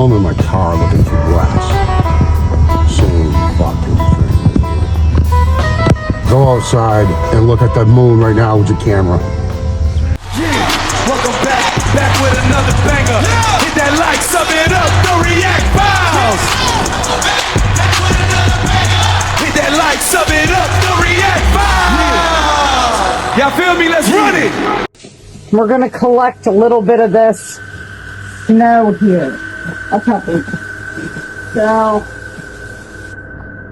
home in my car looking through glass. Same fucking thing. Go outside and look at the moon right now with your camera. Welcome back with another banger. Hit that like, sub it up, don't react, bounce. Hit that like, sub it up, don't react, bounce. Y'all feel me? Let's run it. We're gonna collect a little bit of this snow here. A couple. So,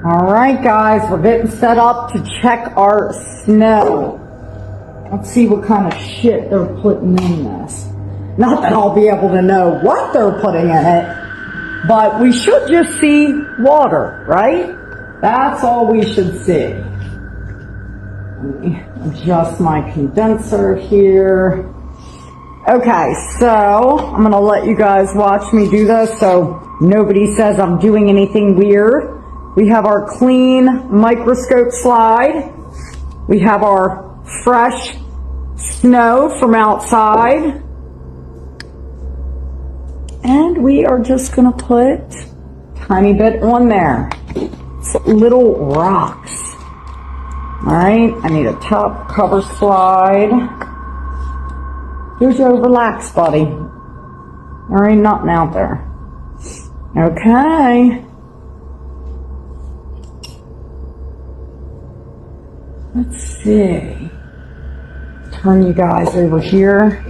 all right, guys, we're getting set up to check our snow. Let's see what kind of shit they're putting in this. Not that I'll be able to know what they're putting in it, but we should just see water, right? That's all we should see. Let me adjust my condenser here. Okay, so I'm gonna let you guys watch me do this so nobody says I'm doing anything weird. We have our clean microscope slide. We have our fresh snow from outside. And we are just gonna put a tiny bit on there. It's little rocks. All right, I need a top cover slide. Here's your relax, buddy. There ain't nothing out there. Okay. Let's see. Turn you guys over here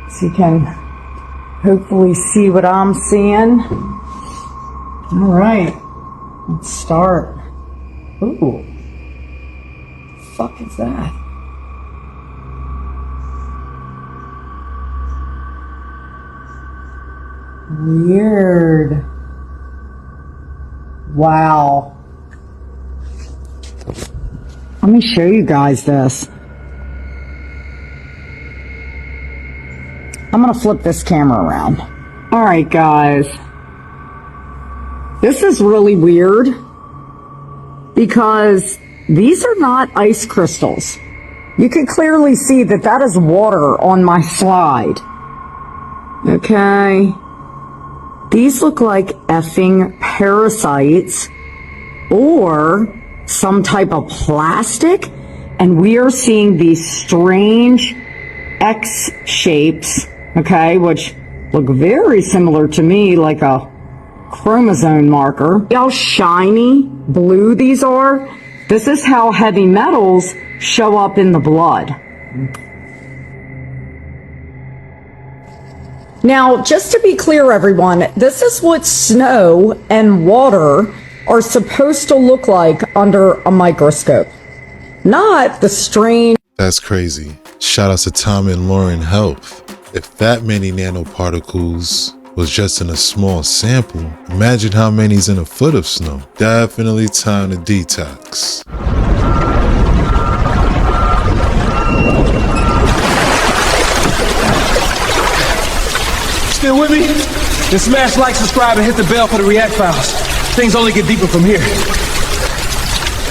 so you can hopefully see what I'm seeing. All right, let's start. Ooh, the fuck is that? Weird. Wow. Let me show you guys this. I'm gonna flip this camera around. All right, guys. This is really weird because these are not ice crystals. You can clearly see that that is water on my slide. Okay. These look like effing parasites or some type of plastic, and we are seeing these strange X shapes, okay, which look very similar to me, like a chromosome marker. See how shiny blue these are? This is how heavy metals show up in the blood. Now, just to be clear, everyone, this is what snow and water are supposed to look like under a microscope. Not the strange... That's crazy. Shout out to Tom and Lauren Health. If that many nanoparticles was just in a small sample, imagine how many's in a foot of snow. Definitely time to detox. Still with me? Then smash like, subscribe, and hit the bell for the react files. Things only get deeper from here.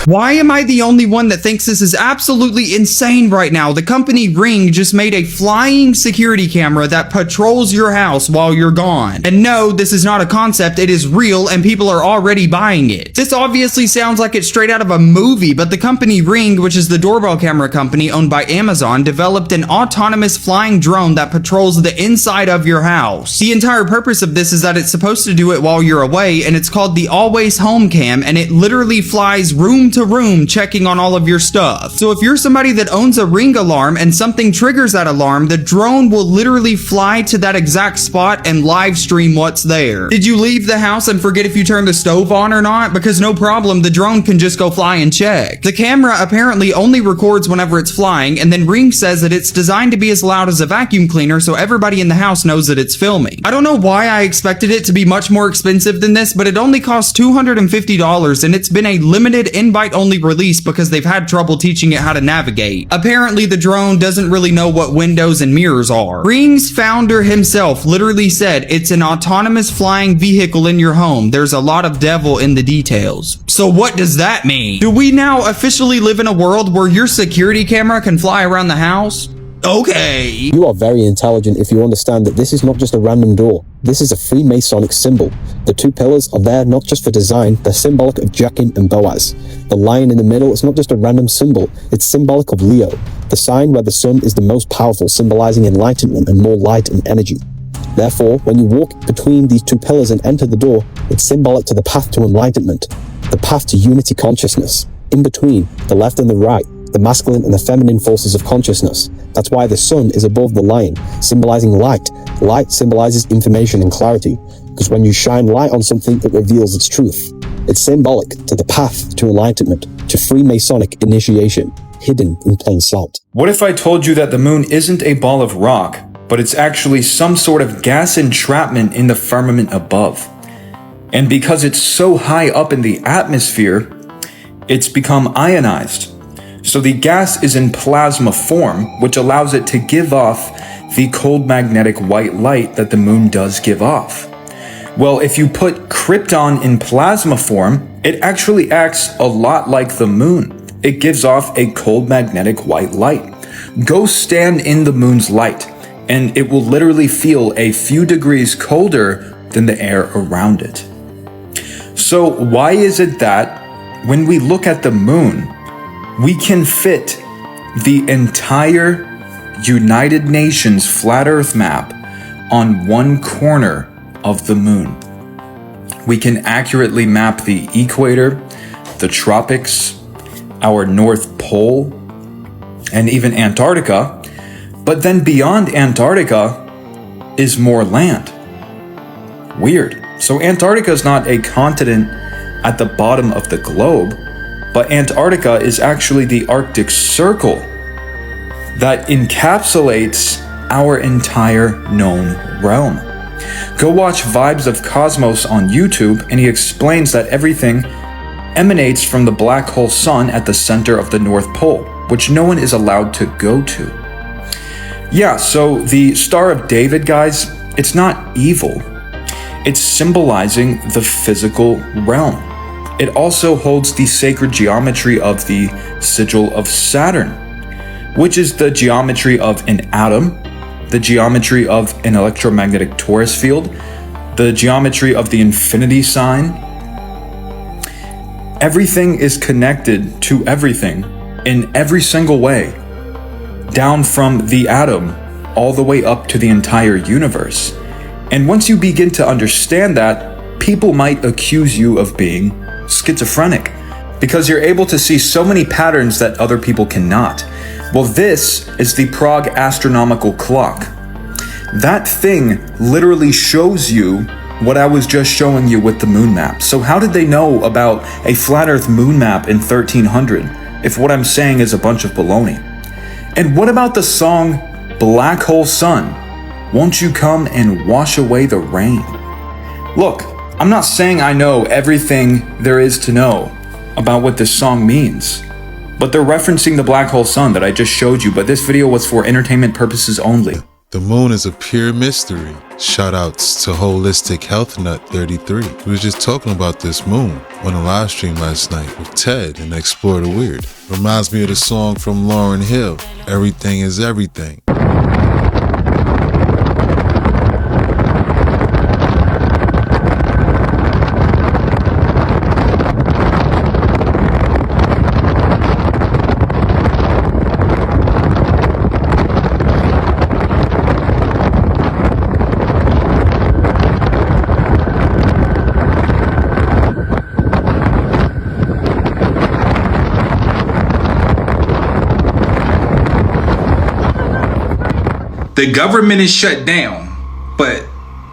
Why am I the only one that thinks this is absolutely insane right now? The company Ring just made a flying security camera that patrols your house while you're gone. And no, this is not a concept, it is real and people are already buying it. This obviously sounds like it's straight out of a movie, but the company Ring, which is the doorbell camera company owned by Amazon, developed an autonomous flying drone that patrols the inside of your house. The entire purpose of this is that it's supposed to do it while you're away, and it's called the Always Home Cam, and it literally flies room to room checking on all of your stuff. So if you're somebody that owns a Ring alarm and something triggers that alarm, the drone will literally fly to that exact spot and live stream what's there. Did you leave the house and forget if you turned the stove on or not? Because no problem, the drone can just go fly and check. The camera apparently only records whenever it's flying, and then Ring says that it's designed to be as loud as a vacuum cleaner so everybody in the house knows that it's filming. I don't know why I expected it to be much more expensive than this, but it only costs $250 and it's been a limited invite only release because they've had trouble teaching it how to navigate. Apparently the drone doesn't really know what windows and mirrors are. Ring's founder himself literally said it's an autonomous flying vehicle in your home. There's a lot of devil in the details. So what does that mean? Do we now officially live in a world where your security camera can fly around the house? Okay. You are very intelligent if you understand that this is not just a random door. This is a Freemasonic symbol. The two pillars are there not just for design, they're symbolic of Jachin and Boaz. The lion in the middle is not just a random symbol, it's symbolic of Leo, the sign where the sun is the most powerful, symbolizing enlightenment and more light and energy. Therefore, when you walk between these two pillars and enter the door, it's symbolic to the path to enlightenment, the path to unity consciousness. In between, the left and the right, the masculine and the feminine forces of consciousness. That's why the sun is above the lion, symbolizing light. Light symbolizes information and clarity, because when you shine light on something, it reveals its truth. It's symbolic to the path to enlightenment, to Freemasonic initiation, hidden in plain sight. What if I told you that the moon isn't a ball of rock, but it's actually some sort of gas entrapment in the firmament above? And because it's so high up in the atmosphere, it's become ionized. So the gas is in plasma form, which allows it to give off the cold magnetic white light that the moon does give off. Well, if you put krypton in plasma form, it actually acts a lot like the moon. It gives off a cold magnetic white light. Go stand in the moon's light, and it will literally feel a few degrees colder than the air around it. So why is it that when we look at the moon, we can fit the entire United Nations flat Earth map on one corner of the moon? We can accurately map the equator, the tropics, our North Pole, and even Antarctica. But then beyond Antarctica is more land. Weird. So Antarctica is not a continent at the bottom of the globe, but Antarctica is actually the Arctic Circle that encapsulates our entire known realm. Go watch Vibes of Cosmos on YouTube, and he explains that everything emanates from the black hole sun at the center of the North Pole, which no one is allowed to go to. Yeah, so the Star of David, guys, it's not evil. It's symbolizing the physical realm. It also holds the sacred geometry of the sigil of Saturn, which is the geometry of an atom, the geometry of an electromagnetic torus field, the geometry of the infinity sign. Everything is connected to everything in every single way, down from the atom all the way up to the entire universe. And once you begin to understand that, people might accuse you of being schizophrenic because you're able to see so many patterns that other people cannot. Well, this is the Prague astronomical clock. That thing literally shows you what I was just showing you with the moon map. So how did they know about a flat earth moon map in 1300 if what I'm saying is a bunch of baloney? And what about the song Black Hole Sun? Won't you come and wash away the rain? Look, I'm not saying I know everything there is to know about what this song means, but they're referencing the black hole sun that I just showed you, but this video was for entertainment purposes only. The moon is a pure mystery. Shoutouts to Holistic Health Nut 33. We was just talking about this moon on a live stream last night with Ted and Explore the Weird. Reminds me of the song from Lauryn Hill, Everything is Everything. The government is shut down, but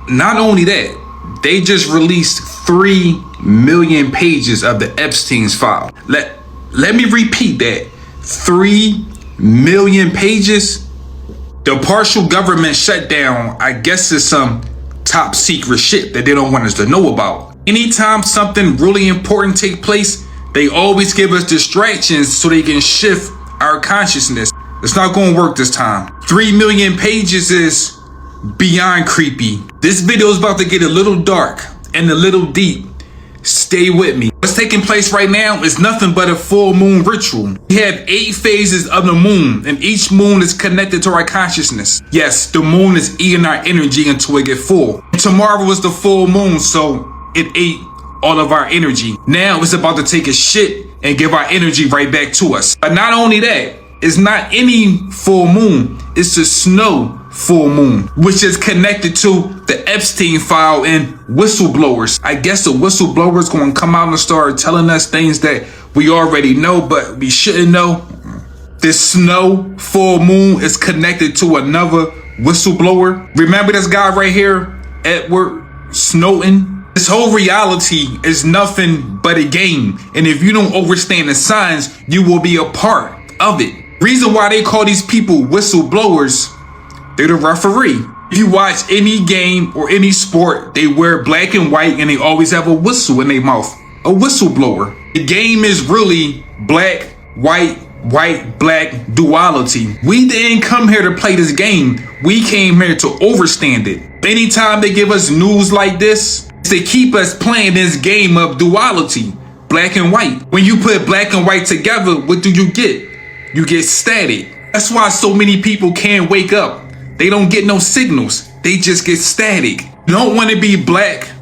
not only that, they just released 3 million pages of the Epstein's file. Let me repeat that. 3 million pages. The partial government shutdown, I guess, is some top secret shit that they don't want us to know about. Anytime something really important take place, they always give us distractions so they can shift our consciousness. It's not going to work this time. 3 million pages is beyond creepy. This video is about to get a little dark and a little deep Stay with me. What's taking place right now is nothing but a full moon ritual. We have 8 phases of the moon, and each moon is connected to our consciousness. Yes, the moon is eating our energy until it gets full. Tomorrow is the full moon, so it ate all of our energy. Now it's about to take a shit and give our energy right back to us. But not only that, it's not any full moon, it's a snow full moon, which is connected to the Epstein file and whistleblowers. I guess the whistleblowers gonna come out and start telling us things that we already know, but we shouldn't know. This snow full moon is connected to another whistleblower. Remember this guy right here, Edward Snowden? This whole reality is nothing but a game, and if you don't understand the signs, you will be a part of it. Reason why they call these people whistleblowers, they're the referee. If you watch any game or any sport, they wear black and white and they always have a whistle in their mouth. A whistleblower. The game is really black, white, black duality. We didn't come here to play this game. We came here to understand it. Anytime they give us news like this, they keep us playing this game of duality, black and white. When you put black and white together, what do you get? You get static. That's why so many people can't wake up. They don't get no signals. They just get static. You don't want to be black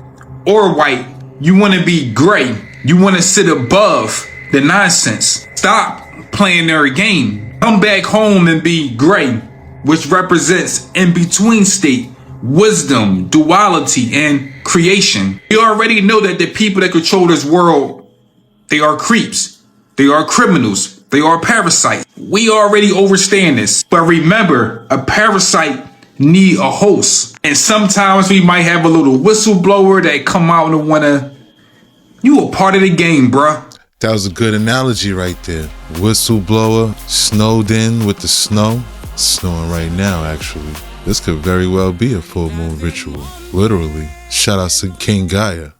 or white. You want to be gray. You want to sit above the nonsense. Stop playing their game. Come back home and be gray, which represents in between state, wisdom, duality, and creation. We already know that the people that control this world, they are creeps. They are criminals. They are parasites. We already understand this. But remember, a parasite need a host. And sometimes we might have a little whistleblower that come out and wanna, you a part of the game, bruh. That was a good analogy right there. Whistleblower, snowed in with the snow. It's snowing right now, actually. This could very well be a full moon ritual. Literally. Shout out to King Gaia.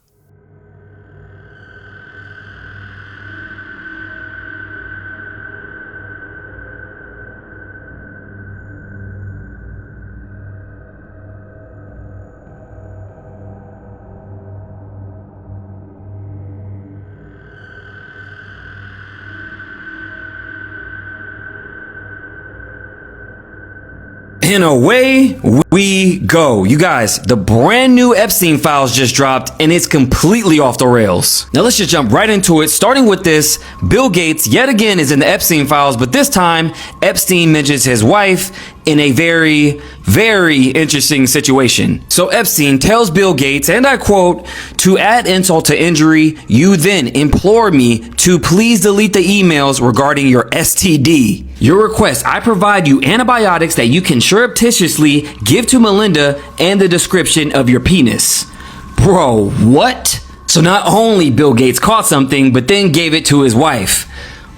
And away we go. You guys, the brand new Epstein files just dropped and it's completely off the rails. Now let's just jump right into it. Starting with this, Bill Gates yet again is in the Epstein files, but this time Epstein mentions his wife in a very, very interesting situation. So Epstein tells Bill Gates, and I quote, "To add insult to injury, you then implore me to please delete the emails regarding your STD. Your request, I provide you antibiotics that you can surreptitiously give to Melinda and the description of your penis." Bro, what? So not only Bill Gates caught something, but then gave it to his wife.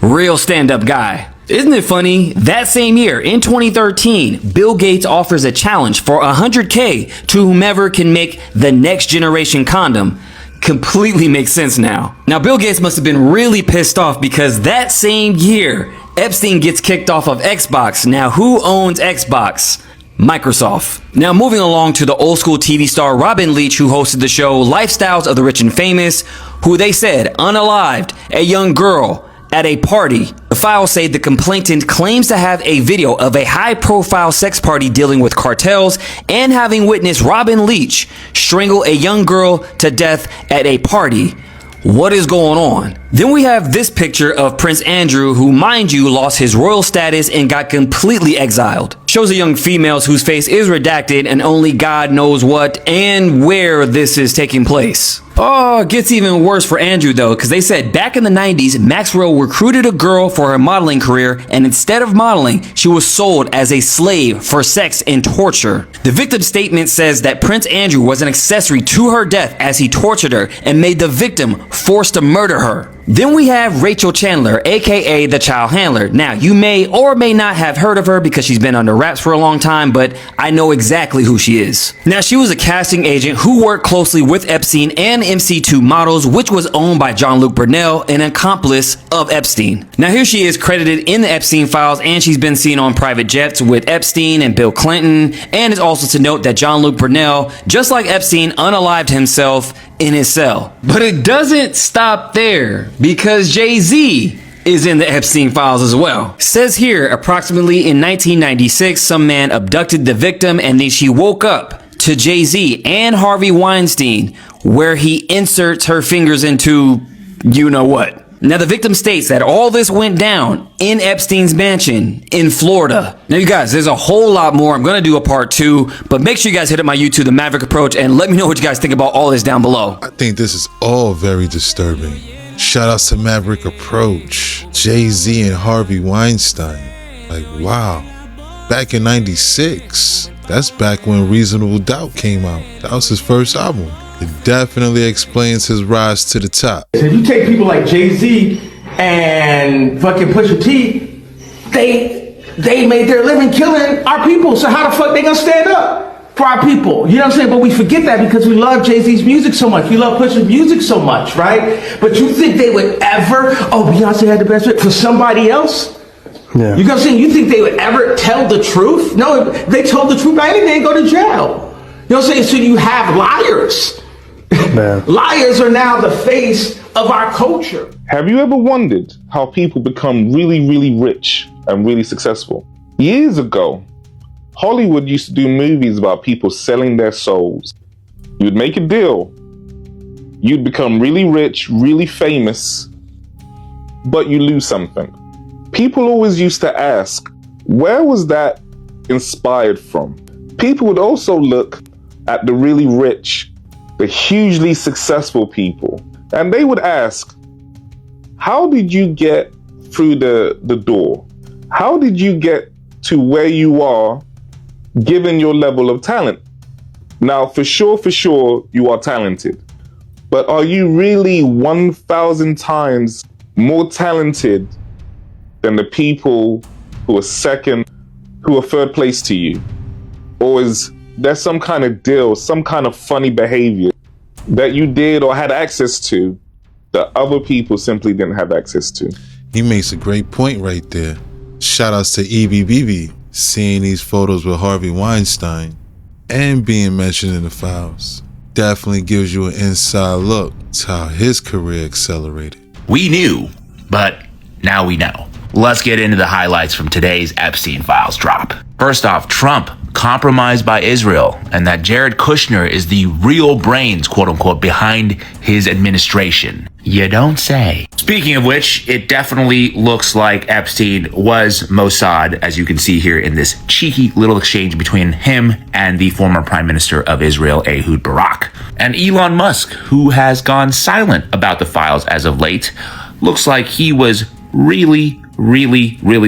Real stand-up guy. Isn't it funny? That same year, in 2013, Bill Gates offers a challenge for $100K to whomever can make the next generation condom. Completely makes sense now. Now, Bill Gates must have been really pissed off because that same year, Epstein gets kicked off of Xbox. Now, who owns Xbox? Microsoft. Now, moving along to the old school TV star Robin Leach, who hosted the show Lifestyles of the Rich and Famous, who they said unalived a young girl at a party. The files say the complainant claims to have a video of a high-profile sex party dealing with cartels and having witnessed Robin Leach strangle a young girl to death at a party. What is going on? Then we have this picture of Prince Andrew, who, mind you, lost his royal status and got completely exiled. Shows a young female whose face is redacted and only God knows what and where this is taking place. Oh, it gets even worse for Andrew though, because they said back in the 90s, Maxwell recruited a girl for her modeling career, and instead of modeling, she was sold as a slave for sex and torture. The victim's statement says that Prince Andrew was an accessory to her death as he tortured her and made the victim forced to murder her. Then we have Rachel Chandler, aka the child handler. Now, you may or may not have heard of her because she's been under wraps for a long time, but I know exactly who she is. Now, she was a casting agent who worked closely with Epstein and MC2 Models, which was owned by Jean-Luc Brunel, an accomplice of Epstein. Now, here she is credited in the Epstein files, and she's been seen on private jets with Epstein and Bill Clinton. And it's also to note that Jean-Luc Brunel, just like Epstein, unalived himself in his cell. But it doesn't stop there, because Jay-Z is in the Epstein files as well. Says here, approximately in 1996, some man abducted the victim and then she woke up to Jay-Z and Harvey Weinstein, where he inserts her fingers into you know what. Now, the victim states that all this went down in Epstein's mansion in Florida. Now, you guys, there's a whole lot more. I'm going to do a part 2, but make sure you guys hit up my YouTube, The Maverick Approach, and let me know what you guys think about all this down below. I think this is all very disturbing. Shout outs to Maverick Approach, Jay-Z and Harvey Weinstein. Like, wow. Back in 96, that's back when Reasonable Doubt came out. That was his first album. It definitely explains his rise to the top. If you take people like Jay-Z and fucking Pusha T, they made their living killing our people. So how the fuck they gonna stand up for our people? You know what I'm saying? But we forget that because we love Jay-Z's music so much. We love Pusha's music so much, right? But you think they would ever, Beyonce had the best fit for somebody else? Yeah. You know what I'm saying? You think they would ever tell the truth? No, if they told the truth about anything, they'd go to jail. You know what I'm saying? So you have liars. Man. Liars are now the face of our culture. Have you ever wondered how people become really, really rich and really successful? Years ago, Hollywood used to do movies about people selling their souls. You'd make a deal. You'd become really rich, really famous, but you lose something. People always used to ask, where was that inspired from? People would also look at the really rich, the hugely successful people, and they would ask, how did you get through the door? How did you get to where you are given your level of talent? Now, for sure, you are talented, but are you really 1,000 times more talented than the people who are second, who are third place to you? Or is there's some kind of deal, some kind of funny behavior that you did or had access to that other people simply didn't have access to? He makes a great point right there. Shout outs to EBBB, seeing these photos with Harvey Weinstein and being mentioned in the files. Definitely gives you an inside look to how his career accelerated. We knew, but now we know. Let's get into the highlights from today's Epstein files drop. First off, Trump compromised by Israel, and that Jared Kushner is the real brains, quote unquote, behind his administration. You don't say. Speaking of which, it definitely looks like Epstein was Mossad, as you can see here in this cheeky little exchange between him and the former Prime Minister of Israel, Ehud Barak. And Elon Musk, who has gone silent about the files as of late, looks like he was really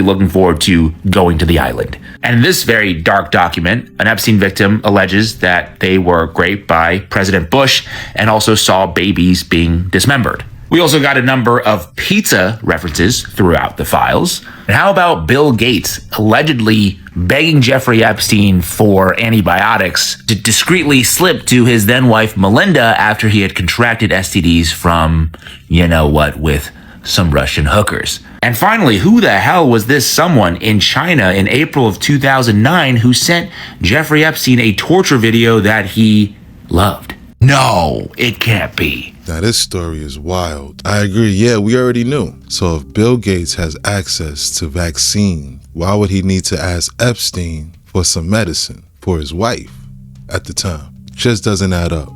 looking forward to going to the island. And in this very dark document, an Epstein victim alleges that they were raped by President Bush and also saw babies being dismembered. We also got a number of pizza references throughout the files. And how about Bill Gates allegedly begging Jeffrey Epstein for antibiotics to discreetly slip to his then wife Melinda after he had contracted STDs from, you know what, with some Russian hookers. And finally, who the hell was this someone in China in April of 2009 who sent Jeffrey Epstein a torture video that he loved? No, it can't be. Now this story is wild. I agree, yeah, we already knew. So if Bill Gates has access to vaccine, why would he need to ask Epstein for some medicine for his wife at the time? Just doesn't add up.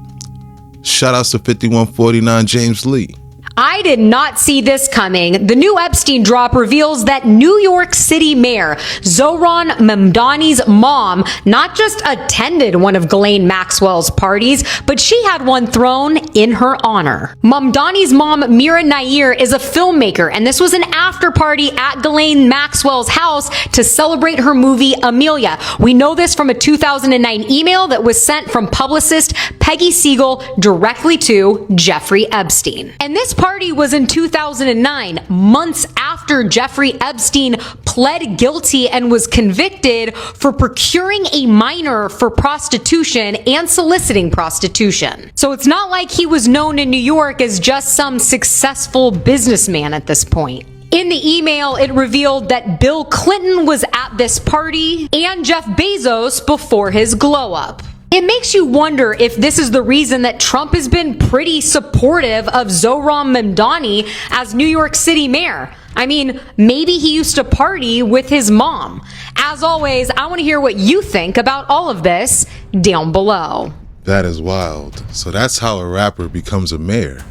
Shout outs to 5149 James Lee. I did not see this coming. The new Epstein drop reveals that New York City Mayor Zohran Mamdani's mom not just attended one of Ghislaine Maxwell's parties, but she had one thrown in her honor. Mamdani's mom, Mira Nair, is a filmmaker, and this was an after party at Ghislaine Maxwell's house to celebrate her movie Amelia. We know this from a 2009 email that was sent from publicist Peggy Siegel directly to Jeffrey Epstein. And this party was in 2009, months after Jeffrey Epstein pled guilty and was convicted for procuring a minor for prostitution and soliciting prostitution. So it's not like he was known in New York as just some successful businessman at this point. In the email, it revealed that Bill Clinton was at this party and Jeff Bezos before his glow up. It makes you wonder if this is the reason that Trump has been pretty supportive of Zohran Mamdani as New York City mayor. I mean, maybe he used to party with his mom. As always, I want to hear what you think about all of this down below. That is wild. So that's how a rapper becomes a mayor.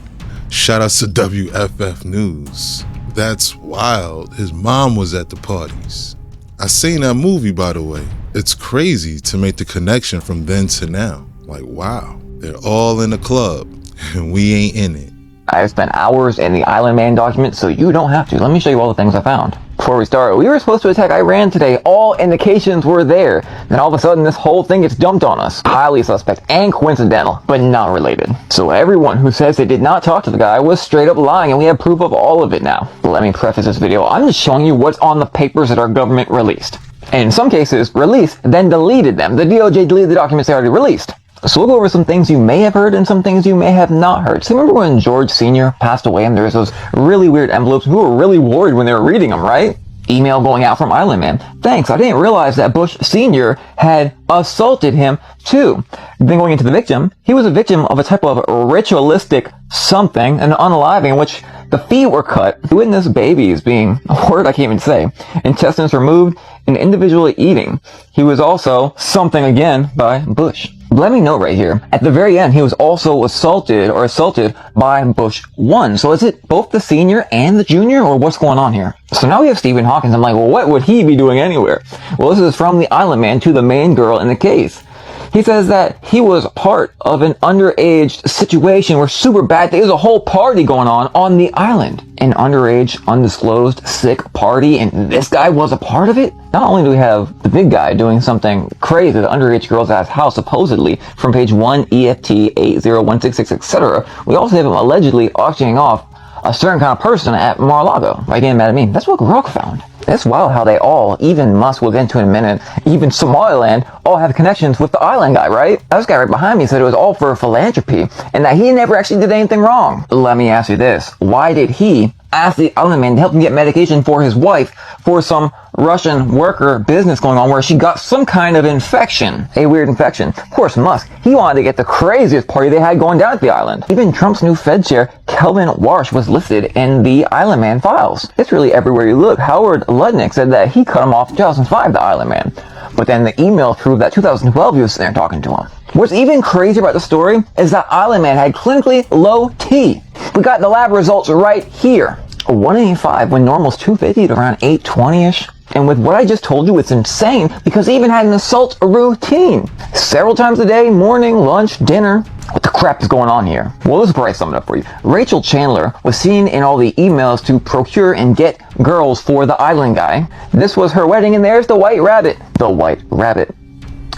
Shout out to WFF News. That's wild. His mom was at the parties. I seen that movie, by the way. It's crazy to make the connection from then to now. Like, wow, they're all in the club and we ain't in it. I've spent hours in the Island Man document, so you don't have to. Let me show you all the things I found. Before we start, we were supposed to attack Iran today. All indications were there. Then all of a sudden, this whole thing gets dumped on us. Highly suspect and coincidental, but not related. So everyone who says they did not talk to the guy was straight up lying, and we have proof of all of it now. Let me preface this video. I'm just showing you what's on the papers that our government released. And in some cases, released, then deleted them. The DOJ deleted the documents they already released. So we'll go over some things you may have heard and some things you may have not heard. So remember when George Sr. passed away and there was those really weird envelopes? We were really worried when they were reading them, right? Email going out from Island Man. Thanks, I didn't realize that Bush Sr. had assaulted him too. Then going into the victim, he was a victim of a type of ritualistic something, an unaliving in which the feet were cut. He witnessed babies being, a word I can't even say, intestines removed, and individually eating. He was also something again by Bush. Let me note right here, at the very end, he was also assaulted by Bush 1. So is it both the senior and the junior, or what's going on here? So now we have Stephen Hawkins. I'm like, well, what would he be doing anywhere? Well, this is from the Island Man to the main girl in the case. He says that he was part of an underage situation where super bad, there's a whole party going on the island. An underage, undisclosed, sick party, and this guy was a part of it? Not only do we have the big guy doing something crazy, the underage girl's ass house, supposedly, from page 1, EFT 80166, etc., we also have him allegedly auctioning off a certain kind of person at Mar-a-Lago. Why are you getting mad at me? That's what Grok found. It's wild how they all, even Musk will get into in a minute, even Somaliland, all have connections with the island guy, right? This guy right behind me said it was all for philanthropy, and that he never actually did anything wrong. Let me ask you this. Why did he ask the Island Man to help him get medication for his wife for some Russian worker business going on where she got some kind of infection, a weird infection? Of course, Musk, he wanted to get the craziest party they had going down at the island. Even Trump's new Fed chair, Kelvin Warsh, was listed in the Island Man files. It's really everywhere you look. Howard Ludnick said that he cut him off in 2005, the Island Man. But then the email proved that 2012 he was sitting there talking to him. What's even crazier about the story is that Island Man had clinically low T. We got the lab results right here. 185 when normal's 250 to around 820-ish. And with what I just told you, it's insane because he even had an assault routine. Several times a day, morning, lunch, dinner. What the crap is going on here? Well, let's probably sum it up for you. Rachel Chandler was seen in all the emails to procure and get girls for the island guy. This was her wedding, and there's the white rabbit. The white rabbit.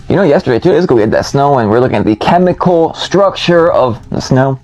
You know, yesterday, 2 days ago, we had that snow, and we're looking at the chemical structure of the snow.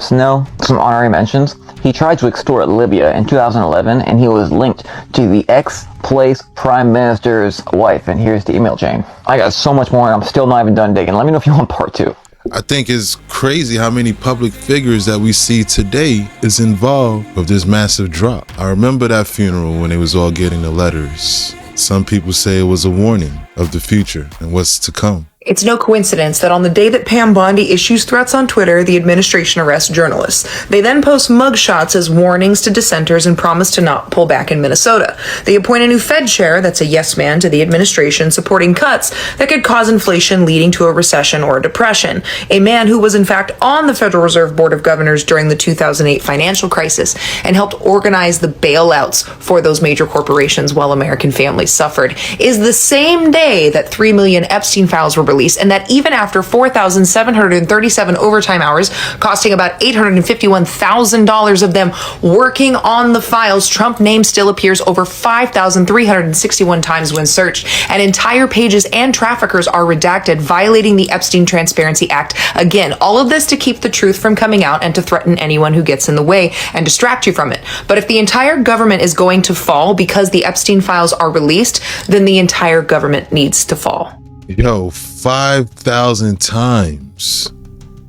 Some honorary mentions. He tried to extort Libya in 2011, and he was linked to the ex-place prime minister's wife. And here's the email chain. I got so much more, and I'm still not even done digging. Let me know if you want part 2. I think it's crazy how many public figures that we see today is involved with this massive drop. I remember that funeral when they was all getting the letters. Some people say it was a warning of the future and what's to come. It's no coincidence that on the day that Pam Bondi issues threats on Twitter, the administration arrests journalists. They then post mugshots as warnings to dissenters and promise to not pull back in Minnesota. They appoint a new Fed chair that's a yes man to the administration, supporting cuts that could cause inflation, leading to a recession or a depression. A man who was in fact on the Federal Reserve Board of Governors during the 2008 financial crisis and helped organize the bailouts for those major corporations while American families suffered, is the same day that 3 million Epstein files were released, and that even after 4,737 overtime hours, costing about $851,000 of them working on the files, Trump's name still appears over 5,361 times when searched, and entire pages and traffickers are redacted, violating the Epstein Transparency Act. Again, all of this to keep the truth from coming out and to threaten anyone who gets in the way and distract you from it. But if the entire government is going to fall because the Epstein files are released, then the entire government needs to fall. Yo, 5,000 times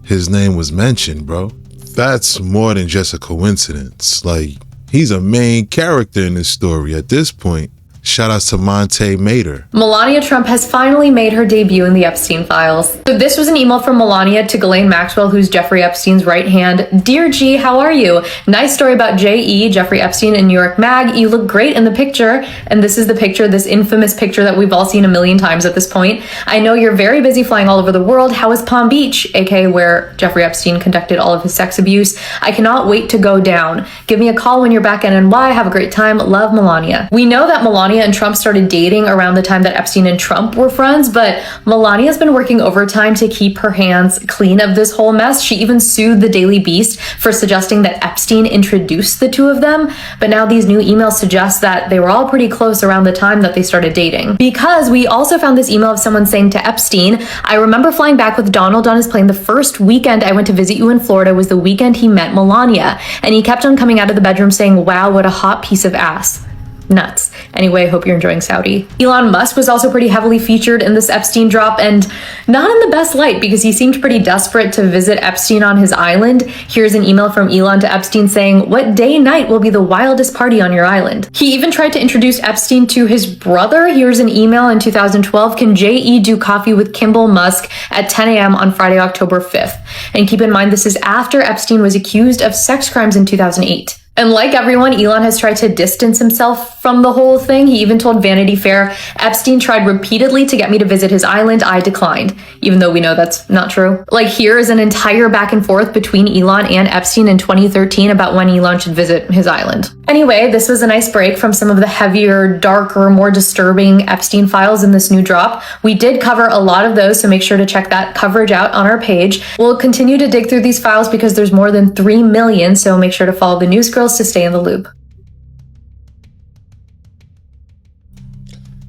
his name was mentioned, bro. That's more than just a coincidence. Like, he's a main character in this story. At this point, Shout outs to Monte Mater. Melania Trump has finally made her debut in the Epstein files. So this was an email from Melania to Ghislaine Maxwell, who's Jeffrey Epstein's right hand. Dear G, how are you? Nice story about J.E., Jeffrey Epstein in New York Mag. You look great in the picture. And this is the picture, this infamous picture that we've all seen a million times at this point. I know you're very busy flying all over the world. How is Palm Beach, aka where Jeffrey Epstein conducted all of his sex abuse? I cannot wait to go down. Give me a call when you're back in NY. Have a great time. Love, Melania. We know that Melania and Trump started dating around the time that Epstein and Trump were friends, but Melania's been working overtime to keep her hands clean of this whole mess. She even sued the Daily Beast for suggesting that Epstein introduced the two of them, but now these new emails suggest that they were all pretty close around the time that they started dating. Because we also found this email of someone saying to Epstein, I remember flying back with Donald on his plane. The first weekend I went to visit you in Florida was the weekend he met Melania, and he kept on coming out of the bedroom saying, wow, what a hot piece of ass. Nuts. Anyway, hope you're enjoying Saudi. Elon Musk was also pretty heavily featured in this Epstein drop, and not in the best light because he seemed pretty desperate to visit Epstein on his island. Here's an email from Elon to Epstein saying, what day and night will be the wildest party on your island? He even tried to introduce Epstein to his brother. Here's an email in 2012. Can J.E. do coffee with Kimball Musk at 10 a.m. on Friday, October 5th? And keep in mind, this is after Epstein was accused of sex crimes in 2008. And like everyone, Elon has tried to distance himself from the whole thing. He even told Vanity Fair, Epstein tried repeatedly to get me to visit his island. I declined, even though we know that's not true. Like, here is an entire back and forth between Elon and Epstein in 2013 about when Elon should visit his island. Anyway, this was a nice break from some of the heavier, darker, more disturbing Epstein files in this new drop. We did cover a lot of those, so make sure to check that coverage out on our page. We'll continue to dig through these files because there's more than 3 million, so make sure to follow the news girls to stay in the loop.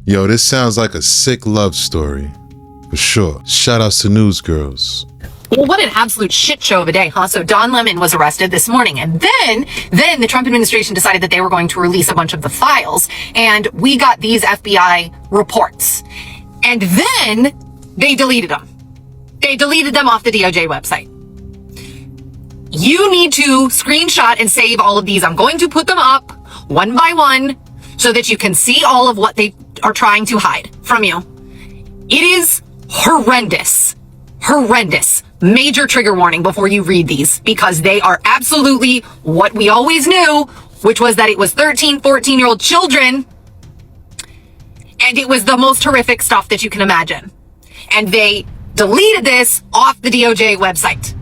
Yo, this sounds like a sick love story. For sure. Shout outs to news girls. Well, what an absolute shit show of a day, huh? So Don Lemon was arrested this morning, and then the Trump administration decided that they were going to release a bunch of the files, and we got these FBI reports. And then they deleted them. They deleted them off the DOJ website. You need to screenshot and save all of these. I'm going to put them up one by one so that you can see all of what they are trying to hide from you. It is horrendous. Horrendous. Major trigger warning before you read these, because they are absolutely what we always knew, which was that it was 13, 14-year-old children, and it was the most horrific stuff that you can imagine. And they deleted this off the DOJ website.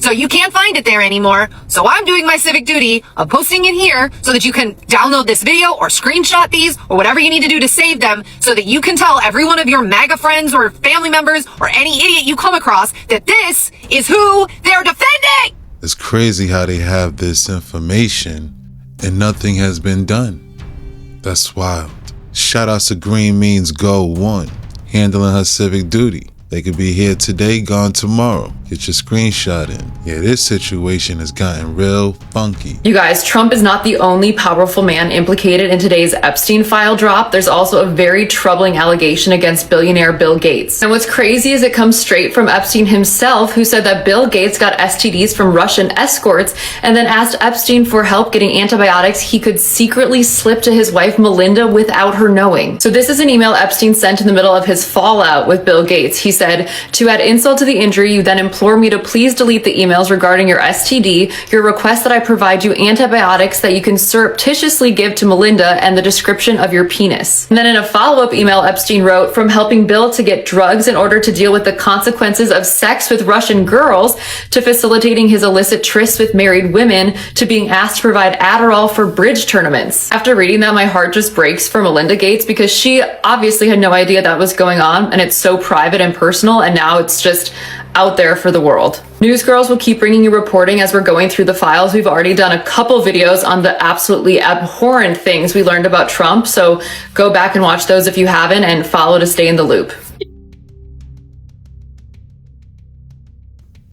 So you can't find it there anymore. So I'm doing my civic duty of posting it here so that you can download this video or screenshot these or whatever you need to do to save them so that you can tell every one of your MAGA friends or family members or any idiot you come across that this is who they're defending. It's crazy how they have this information and nothing has been done. That's wild. Shout outs to Green Means Go 1, handling her civic duty. They could be here today, gone tomorrow. Get your screenshot in. Yeah, this situation has gotten real funky. You guys, Trump is not the only powerful man implicated in today's Epstein file drop. There's also a very troubling allegation against billionaire Bill Gates. And what's crazy is it comes straight from Epstein himself, who said that Bill Gates got STDs from Russian escorts and then asked Epstein for help getting antibiotics he could secretly slip to his wife Melinda without her knowing. So this is an email Epstein sent in the middle of his fallout with Bill Gates. He said, to add insult to the injury, you then implore me to please delete the emails regarding your STD, your request that I provide you antibiotics that you can surreptitiously give to Melinda, and the description of your penis. And then in a follow-up email, Epstein wrote, from helping Bill to get drugs in order to deal with the consequences of sex with Russian girls, to facilitating his illicit trysts with married women, to being asked to provide Adderall for bridge tournaments. After reading that, my heart just breaks for Melinda Gates, because she obviously had no idea that was going on, and it's so private and personal, and now it's just out there for the world. News girls will keep bringing you reporting as we're going through the files. We've already done a couple videos on the absolutely abhorrent things we learned about Trump, so go back and watch those if you haven't, and follow to stay in the loop.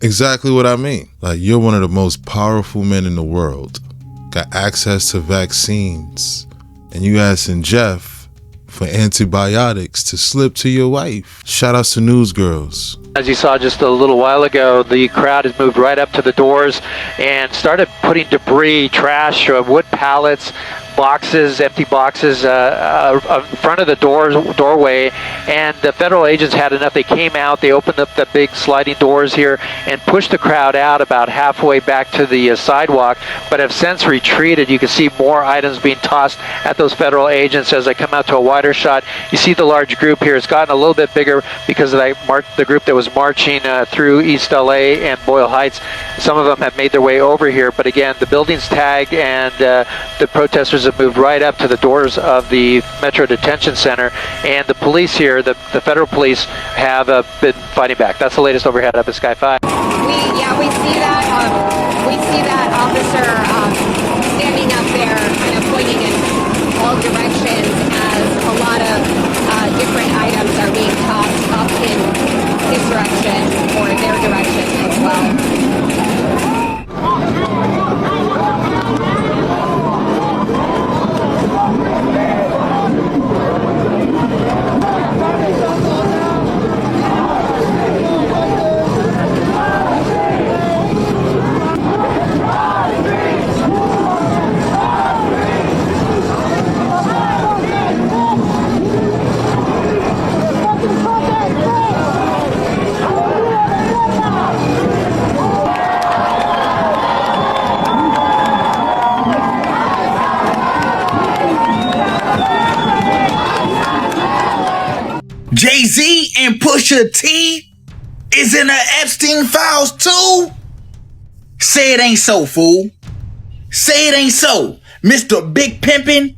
Exactly what I mean. Like, you're one of the most powerful men in the world, got access to vaccines, and you asking Jeff for antibiotics to slip to your wife. Shout outs to news girls. As you saw just a little while ago, the crowd has moved right up to the doors and started putting debris, trash, wood pallets, boxes, empty boxes in front of the doorway, and the federal agents had enough. They came out, they opened up the big sliding doors here and pushed the crowd out about halfway back to the sidewalk, but have since retreated. You can see more items being tossed at those federal agents as they come out to a wider shot. You see the large group here. It's gotten a little bit bigger because of the group that was marching through East LA and Boyle Heights. Some of them have made their way over here, but again, the building's tagged, and the protesters have moved right up to the doors of the Metro Detention Center, and the police here, the federal police, have been fighting back. That's the latest overhead up at Sky 5. We see that officer standing up there, kind of pointing in all directions as a lot of different items are being tossed up in his direction or their direction as well. Jay-Z and Pusha T is in the Epstein files too? Say it ain't so, fool. Say it ain't so. Mr. Big Pimpin'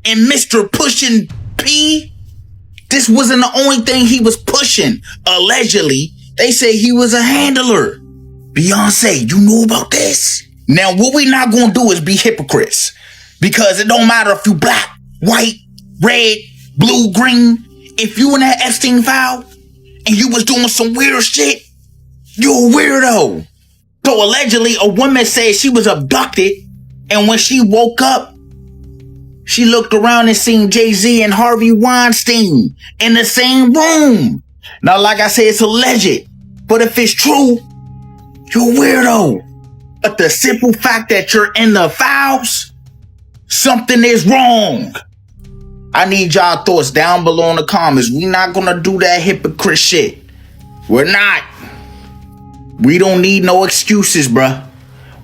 and Mr. Pushin' P. This wasn't the only thing he was pushing. Allegedly, they say he was a handler. Beyonce, you know about this? Now, what we not gonna do is be hypocrites. Because it don't matter if you black, white, red, blue, green. If you in that Epstein file and you was doing some weird shit, you a weirdo. So allegedly, a woman said she was abducted, and when she woke up, she looked around and seen Jay-Z and Harvey Weinstein in the same room. Now, like I said, it's alleged, but if it's true, you're a weirdo. But the simple fact that you're in the files, something is wrong. I need y'all thoughts down below in the comments. We not gonna do that hypocrite shit. We're not. We don't need no excuses, bruh.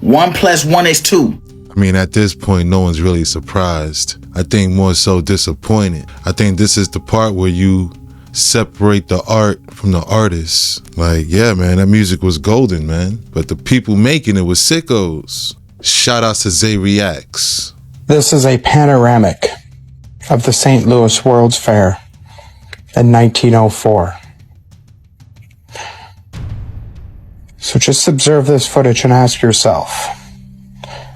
1 + 1 is 2. I mean, at this point, no one's really surprised. I think more so disappointed. I think this is the part where you separate the art from the artist. Like, yeah, man, that music was golden, man. But the people making it was sickos. Shout out to Zay Reacts. This is a panoramic of the St. Louis World's Fair in 1904. So just observe this footage and ask yourself,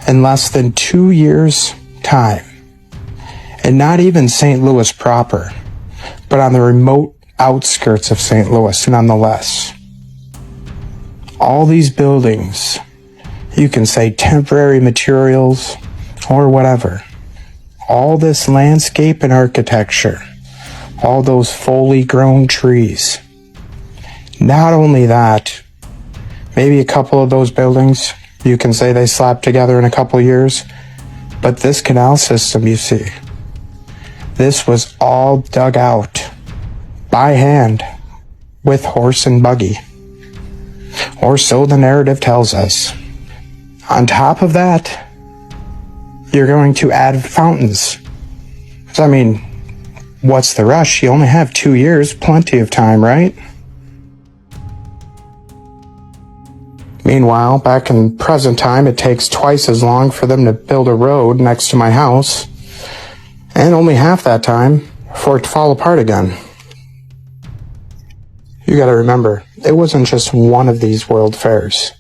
in less than 2 years' time, and not even St. Louis proper, but on the remote outskirts of St. Louis nonetheless, all these buildings, you can say temporary materials or whatever, all this landscape and architecture, all those fully grown trees. Not only that, maybe a couple of those buildings, you can say they slapped together in a couple of years, but this canal system, you see, this was all dug out by hand with horse and buggy. Or so the narrative tells us. On top of that, you're going to add fountains. So, I mean, what's the rush? You only have 2 years, plenty of time, right? Meanwhile, back in present time, it takes twice as long for them to build a road next to my house, and only half that time for it to fall apart again. You gotta remember, it wasn't just one of these world fairs.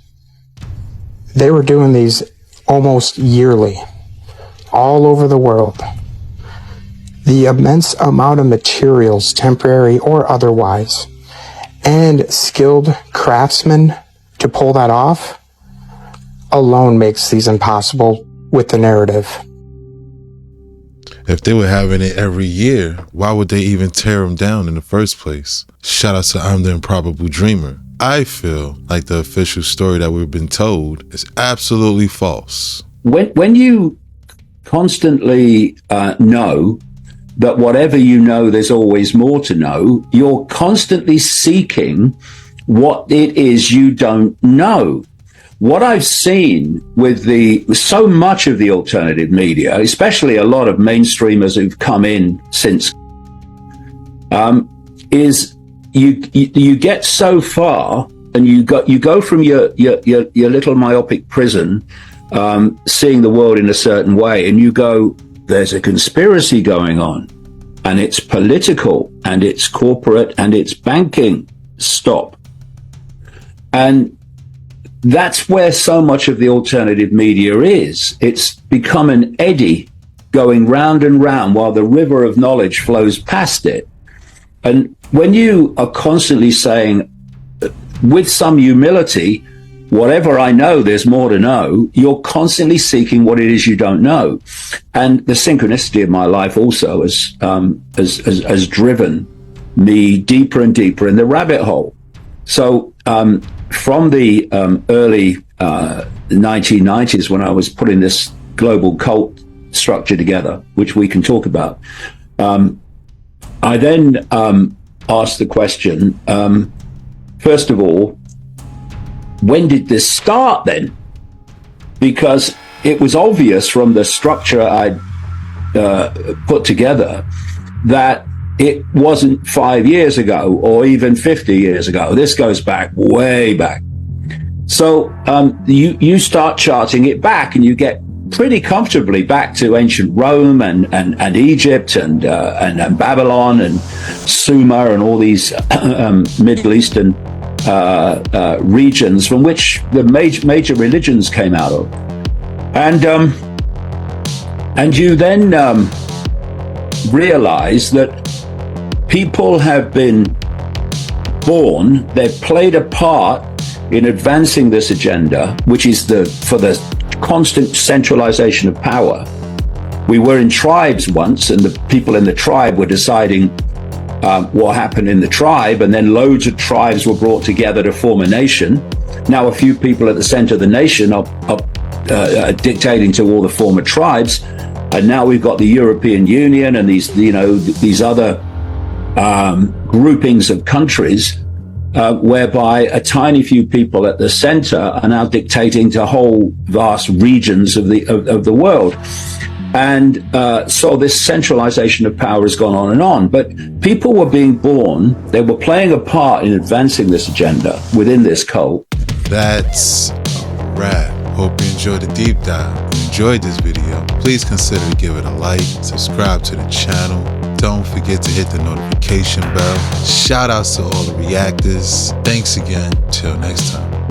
They were doing these almost yearly, all over the world. The immense amount of materials, temporary or otherwise, and skilled craftsmen to pull that off alone makes these impossible with the narrative. If they were having it every year, why would they even tear them down in the first place? Shout out to I'm the Improbable Dreamer. I feel like the official story that we've been told is absolutely false. When you constantly know that whatever you know, there's always more to know. You're constantly seeking what it is you don't know. What I've seen with so much of the alternative media, especially a lot of mainstreamers who've come in since, is you get so far, and you go from your little myopic prison, seeing the world in a certain way, and you go, there's a conspiracy going on, and it's political, and it's corporate, and it's banking. Stop. And that's where so much of the alternative media is. It's become an eddy going round and round while the river of knowledge flows past it. And when you are constantly saying, with some humility, whatever I know, there's more to know, you're constantly seeking what it is you don't know. And the synchronicity of my life also has driven me deeper and deeper in the rabbit hole. So from the early 1990s, when I was putting this global cult structure together, which we can talk about, I then asked the question, first of all, when did this start then? Because it was obvious from the structure I'd put together that it wasn't 5 years ago or even 50 years ago. This goes back, way back. So you start charting it back, and you get pretty comfortably back to ancient Rome and Egypt and Babylon and Sumer and all these Middle Eastern regions from which the major religions came out of. And you then realize that people have been born, they've played a part in advancing this agenda, which is for the constant centralization of power. We were in tribes once, and the people in the tribe were deciding what happened in the tribe, and then loads of tribes were brought together to form a nation. Now a few people at the center of the nation are dictating to all the former tribes, and now we've got the European Union and these other groupings of countries whereby a tiny few people at the center are now dictating to whole vast regions of the world. And so this centralization of power has gone on and on. But people were being born, they were playing a part in advancing this agenda within this cult. That's a wrap. Hope you enjoyed the deep dive. If you enjoyed this video, please consider to give it a like, subscribe to the channel. Don't forget to hit the notification bell. Shout outs to all the reactors. Thanks again. Till next time.